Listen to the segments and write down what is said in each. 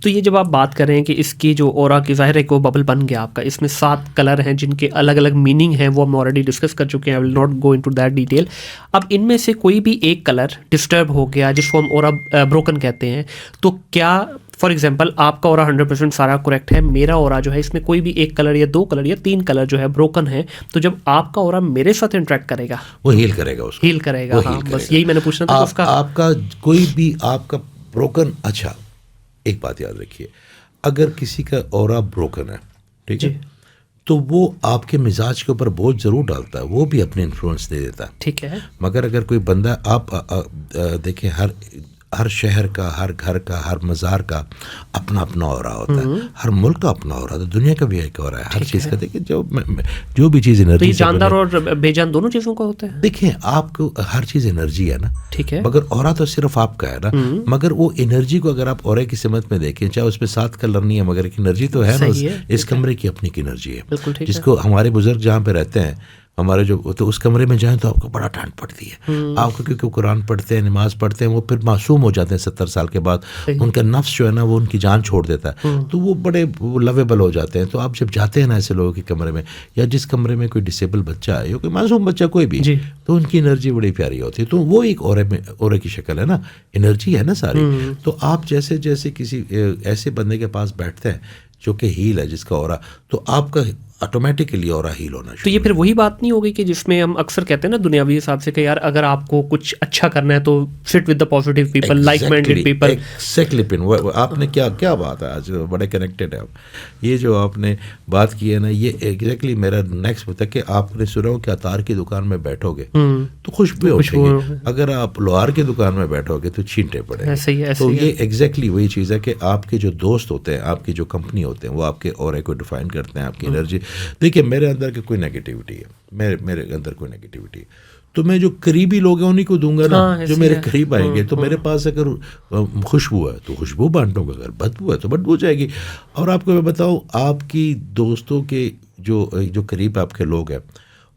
तो ये जब आप बात कर रहे हैं कि इसकी जो ऑरा की ज़ाहिर है कि वो बबल बन गया आपका, इसमें 7 कलर हैं जिनके अलग अलग मीनिंग हैं, वो हम ऑलरेडी डिस्कस कर चुके हैं, I will not go into that detail. अब इनमें से कोई भी एक कलर डिस्टर्ब हो गया जिसको हम ऑरा ब्रोकन कहते हैं, तो क्या फॉर एग्जाम्पल आपका ऑरा 100% सारा करेक्ट है, मेरा ऑरा जो है इसमें कोई भी एक कलर या 2 कलर या 3 कलर जो है ब्रोकन है, तो जब आपका ऑरा मेरे साथ इंटरेक्ट करेगा वो हील करेगा, उसको हील करेगा। हाँ, बस यही मैंने पूछना था। उसका आपका कोई भी आपका ब्रोकन, अच्छा एक बात याद रखिए, अगर किसी का ऑरा ब्रोकन है, ठीक है, तो वो आपके मिजाज के ऊपर बोझ जरूर डालता है, वो भी अपने इन्फ्लुएंस दे देता है, ठीक है। मगर अगर कोई बंदा, आप देखिए हर शहर का, हर घर का, हर मज़ार का अपना अपना ऑरा होता है, हर मुल्क का अपना ऑरा होता है, दुनिया का भी एक ऑरा है, हर चीज़ का। देखिए जो भी चीज़ एनर्जी, तो जानदार और बेजान दोनों चीज़ों का होता है। देखिए आपको हर चीज़ एनर्जी है ना, ठीक है, मगर ऑरा तो सिर्फ आपका है ना, मगर वो एनर्जी को अगर आप ऑरे की समत में देखें, चाहे उसमें 7 कलर नहीं है, मगर एक एनर्जी तो है ना, इस कमरे की अपनी की एनर्जी है, जिसको हमारे बुजुर्ग जहाँ पे रहते हैं, हमारे जो, तो उस कमरे में जाएं तो आपको बड़ा ठंड पड़ती है, आपको, क्योंकि कुरान पढ़ते हैं, नमाज पढ़ते हैं, वो फिर मासूम हो जाते हैं 70 साल के बाद, उनका नफ्स जो है ना वो उनकी जान छोड़ देता है, तो वो बड़े लवेबल हो जाते हैं। तो आप जब जाते हैं ना ऐसे लोगों के कमरे में, या जिस कमरे में कोई डिसेबल बच्चा है या कोई मासूम बच्चा कोई भी, तो उनकी एनर्जी बड़ी प्यारी होती है, तो वो एक ऑरे की शक्ल है ना, एनर्जी है ना सारी। तो आप जैसे जैसे किसी ऐसे बंदे के पास बैठते हैं जो कि हील है, जिसका ऑरा, तो आपका ऑटोमेटिकली ऑरा हील होना शुरू। तो ये फिर वही बात नहीं होगी कि जिसमें हम अक्सर कहते हैं ना दुनियावी हिसाब से कि यार अगर आपको कुछ अच्छा करना है तो sit with the positive people, like minded people. Exactly pin, आपने क्या बात है, आज बड़े कनेक्टेड है आप। ये जो आपने बात की है ना, ये एग्जैक्टली मेरा नेक्स्ट होता है कि आपने सुना हो कि अतार की दुकान में बैठोगे तो खुशबू उठेगी, अगर आप लोहार की दुकान में बैठोगे तो छींटे पड़ेंगे। तो ये एग्जैक्टली वही चीज़ है कि आपके जो दोस्त होते हैं, आपकी जो कंपनी होते हैं, वो आपके ऑरे को डिफाइन करते हैं, आपकी एनर्जी। देखिए मेरे अंदर की कोई नेगेटिविटी है, मेरे अंदर कोई नेगेटिविटी है, तो मैं जो करीबी लोग हैं उन्हीं को दूंगा ना, जो मेरे करीब आएंगे। तो मेरे पास अगर खुशबू है तो खुशबू बांटूंगा, अगर बदबू है तो बदबू जाएगी। और आपको मैं बताऊं, आपकी दोस्तों के जो करीब आपके लोग हैं,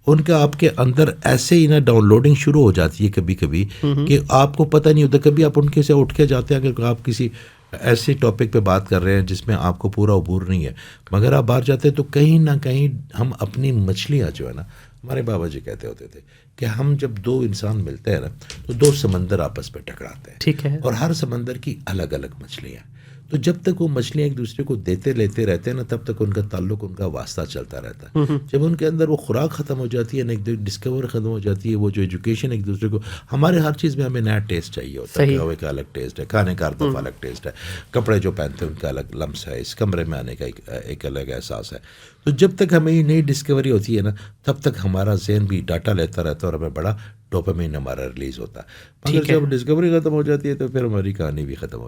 उनका आपके अंदर ऐसे ही ना डाउनलोडिंग शुरू हो जाती है कभी कभी कि आपको पता नहीं होता। कभी आप उनके से उठ के जाते हैं, अगर आप किसी ऐसे टॉपिक पे बात कर रहे हैं जिसमें आपको पूरा अबूर नहीं है, मगर आप बाहर जाते हैं तो कहीं ना कहीं हम अपनी मछलियाँ जो है ना, हमारे बाबा जी कहते होते थे कि हम जब 2 इंसान मिलते हैं ना तो 2 समंदर आपस में टकराते हैं, ठीक है, और हर समंदर की अलग अलग मछलियाँ। तो जब तक वो मछलियाँ एक दूसरे को देते लेते रहते हैं ना, तब तक उनका ताल्लुक, उनका वास्ता चलता रहता है। जब उनके अंदर वो खुराक ख़त्म हो जाती है ना, एक डिस्कवर ख़त्म हो जाती है, वो जो एजुकेशन एक दूसरे को, हमारे हर चीज़ में हमें नया टेस्ट चाहिए होता है। हवा का अलग टेस्ट है, खाने का हर दफ़ा अलग टेस्ट है, कपड़े जो पहनते हैं उनका अलग लम्स है, इस कमरे में आने का एक अलग एहसास है। तो जब तक हमें ये नई डिस्कवरी होती है ना, तब तक हमारा ज़हन भी डाटा लेता रहता है और हमें बड़ा डोपामाइन हमारा रिलीज़ होता है। मगर जब डिस्कवरी ख़त्म हो जाती है तो फिर हमारी कहानी भी ख़त्म हो